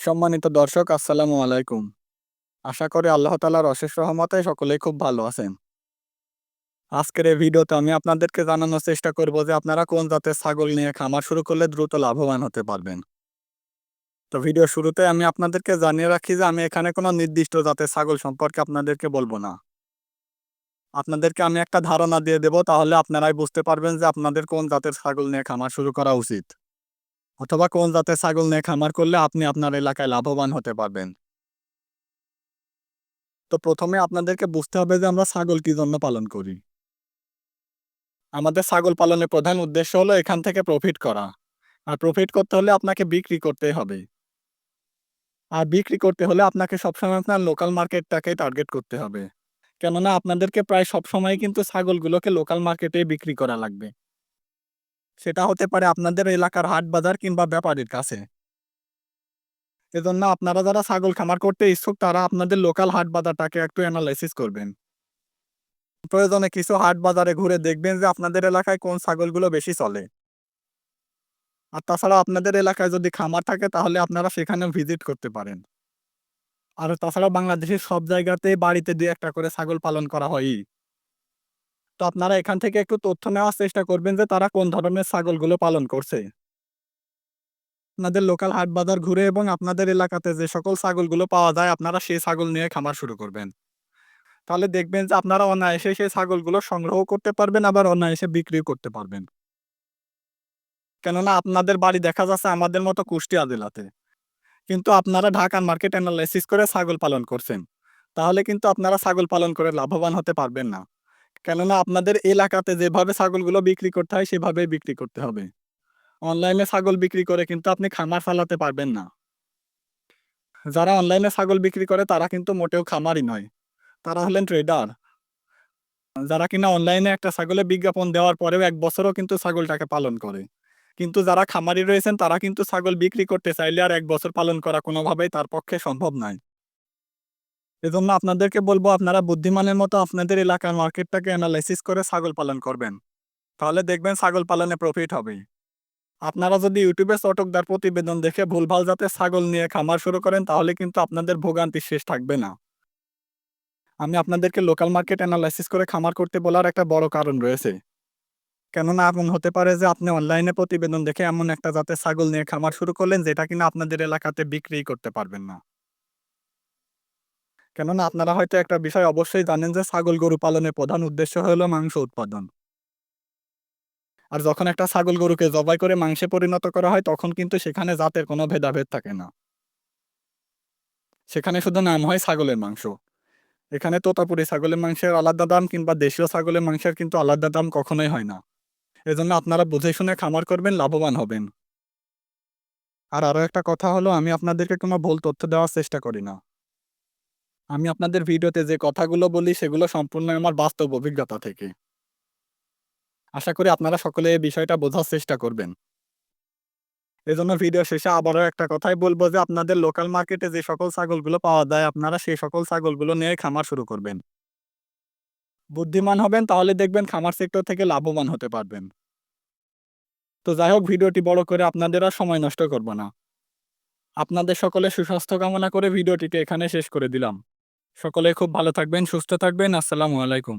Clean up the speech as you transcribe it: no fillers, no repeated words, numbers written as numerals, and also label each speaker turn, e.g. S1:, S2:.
S1: সম্মানিত দর্শক, আসসালামু আলাইকুম। আশা করি আল্লাহ তাআলার অশেষ রহমতে সকলেই খুব ভালো আছেন। আজকের এই ভিডিওতে আমি আপনাদেরকে জানানোর চেষ্টা করব যে আপনারা কোন জাতের ছাগল নিয়ে খামার শুরু করলে দ্রুত লাভবান হতে পারবেন। তো ভিডিও শুরুতে আমি আপনাদেরকে জানিয়ে রাখি যে আমি এখানে কোনো নির্দিষ্ট জাতের ছাগল সম্পর্কে আপনাদেরকে বলবো না। আপনাদেরকে আমি একটা ধারণা দিয়ে দেব, তাহলে আপনারাই বুঝতে পারবেন যে আপনাদের কোন জাতের ছাগল নিয়ে খামার শুরু করা উচিত। অথবা কোন জাতের ছাগল নিয়ে খামার করলে আপনি আপনার এলাকায় লাভবান হতে পারবেন। তো প্রথমে আপনাদেরকে বুঝতে হবে যে আমরা ছাগল কি জন্য পালন করি। আমাদের ছাগল পালনের প্রধান উদ্দেশ্য হলো এখান থেকে প্রফিট করা। আর প্রফিট করতে হলে আপনাকে বিক্রি করতেই হবে। আর বিক্রি করতে হলে আপনাকে সবসময় আপনার লোকাল মার্কেটটাকে টার্গেট করতে হবে। কেননা আপনাদেরকে প্রায় সবসময় কিন্তু ছাগলগুলোকে লোকাল মার্কেটেই বিক্রি করা লাগবে। সেটা হতে পারে আপনাদের এলাকার হাট বাজার কিংবা ব্যাপারীর কাছে। এজন্য আপনারা যারা ছাগল খামার করতে ইচ্ছুক তারা আপনাদের লোকাল হাট বাজারটাকে একটু এনালাইসিস করবেন। প্রয়োজনে কিছু হাট বাজারে ঘুরে দেখবেন যে আপনাদের এলাকায় কোন ছাগলগুলো বেশি চলে। আর তাছাড়া আপনাদের এলাকায় যদি খামার থাকে তাহলে আপনারা সেখানেও ভিজিট করতে পারেন। আর তাছাড়া বাংলাদেশের সব জায়গাতেই বাড়িতে ২-১ টা করে ছাগল পালন করা হয়ই। তো আপনারা এখান থেকে একটু তথ্য নেওয়ার চেষ্টা করবেন যে তারা কোন ধরনের ছাগলগুলো পালন করছে। আপনাদের লোকাল হাট বাজার ঘুরে এবং আপনাদের এলাকাতে যে সকল ছাগলগুলো পাওয়া যায় আপনারা সেই ছাগল নিয়ে খামার শুরু করবেন। তাহলে দেখবেন যে আপনারা অনায়াসে সেই ছাগলগুলো সংগ্রহ করতে পারবেন, আবার অনায়াসে বিক্রিও করতে পারবেন। কেননা আপনাদের বাড়ি দেখা যাচ্ছে আমাদের মতো কুষ্টিয়া জেলাতে। কিন্তু আপনারা ঢাকার মার্কেট এনালাইসিস করে ছাগল পালন করছেন। তাহলে কিন্তু আপনারা ছাগল পালন করে লাভবান হতে পারবেন না। কেননা আপনাদের এলাকাতে যেভাবে ছাগলগুলো বিক্রি করতে হয় সেভাবেই বিক্রি করতে হবে। অনলাইনে ছাগল বিক্রি করে কিন্তু আপনি খামার চালাতে পারবেন না। যারা অনলাইনে ছাগল বিক্রি করে তারা কিন্তু মোটেও খামারি নয়। তারা হলেন ট্রেডার। যারা কিনা অনলাইনে একটা ছাগলের বিজ্ঞাপন দেওয়ার পরেও ১ বছরও কিন্তু ছাগলটাকে পালন করে। কিন্তু যারা খামারি রয়েছেন তারা কিন্তু ছাগল বিক্রি করতে চাইলে আর ১ বছর পালন করা কোনোভাবেই তার পক্ষে সম্ভব নয়। এজন্য আপনাদেরকে বলবো আপনারা বুদ্ধিমানের মতো আপনাদের এলাকার মার্কেটটাকে এনালাইসিস করে ছাগল পালন করবেন। তাহলে দেখবেন ছাগল পালনে প্রফিট হবে। আপনারা যদি ইউটিউবে চটকদার প্রতিবেদন দেখে ভুলভাল জাতের ছাগল নিয়ে খামার শুরু করেন তাহলে কিন্তু আপনাদের ভোগান্তি শেষ থাকবে না। আমি আপনাদেরকে লোকাল মার্কেট এনালাইসিস করে খামার করতে বলার একটা বড় কারণ রয়েছে। কেননা এমন হতে পারে যে আপনি অনলাইনে প্রতিবেদন দেখে এমন একটা জাতের ছাগল নিয়ে খামার শুরু করলেন যেটা কিনা আপনাদের এলাকাতে বিক্রিই করতে পারবেন না। কেননা আপনারা হয়তো একটা বিষয় অবশ্যই জানেন যে ছাগল গরু পালনের প্রধান উদ্দেশ্য হলো মাংস উৎপাদন। আর যখন একটা ছাগল গরুকে জবাই করে মাংসে পরিণত করা হয় তখন কিন্তু সেখানে জাতের কোনো ভেদাভেদ থাকে না। সেখানে শুধু নাম হয় ছাগলের মাংস। এখানে তোতাপুরি ছাগলের মাংসের আলাদা দাম কিংবা দেশীয় ছাগলের মাংসের কিন্তু আলাদা দাম কখনোই হয় না। এজন্য আপনারা বুঝে শুনে খামার করবেন, লাভবান হবেন। আর আরো একটা কথা হলো আমি আপনাদেরকে কোনো ভুল তথ্য দেওয়ার চেষ্টা করি না। আমি আপনাদের ভিডিওতে যে কথাগুলো বলি সেগুলো সম্পূর্ণ আমার বাস্তব অভিজ্ঞতা থেকে। আশা করি আপনারা সকলে এই বিষয়টা বোঝার চেষ্টা করবেন। এজন্য ভিডিও শেষে আবারও একটা কথাই বলব যে আপনাদের লোকাল মার্কেটে যে সকল ছাগলগুলো পাওয়া যায় আপনারা সেই সকল ছাগলগুলো নিয়ে খামার শুরু করবেন। বুদ্ধিমান হবেন তাহলে দেখবেন খামার সেক্টর থেকে লাভবান হতে পারবেন। তো যাই হোক, ভিডিওটি বড় করে আপনাদের আর সময় নষ্ট করব না। আপনাদের সকলের সুস্বাস্থ্য কামনা করে ভিডিওটিকে এখানে শেষ করে দিলাম। সকলে খুব ভালো থাকবেন, সুস্থ থাকবেন। আসসালামু আলাইকুম।